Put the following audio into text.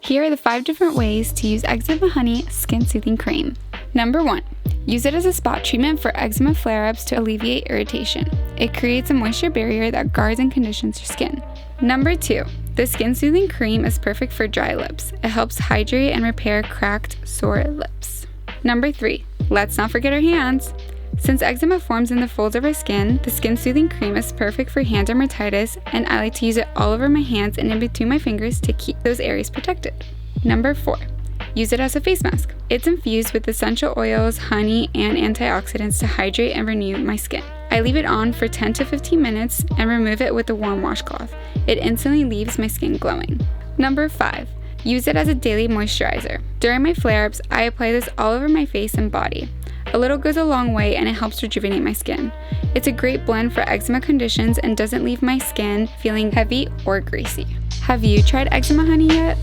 Here are the 5 different ways to use Eczema Honey Skin Soothing Cream. Number 1. Use it as a spot treatment for eczema flare-ups to alleviate irritation. It creates a moisture barrier that guards and conditions your skin. Number 2. The Skin Soothing Cream is perfect for dry lips. It helps hydrate and repair cracked, sore lips. Number 3. Let's not forget our hands. Since eczema forms in the folds of our skin, the Skin Soothing Cream is perfect for hand dermatitis, and I like to use it all over my hands and in between my fingers to keep those areas protected. Number 4. Use it as a face mask. It's infused with essential oils, honey, and antioxidants to hydrate and renew my skin. I leave it on for 10 to 15 minutes and remove it with a warm washcloth. It instantly leaves my skin glowing. Number 5. Use it as a daily moisturizer. During my flare-ups, I apply this all over my face and body. A little goes a long way and it helps rejuvenate my skin. It's a great blend for eczema conditions and doesn't leave my skin feeling heavy or greasy. Have you tried Eczema Honey yet?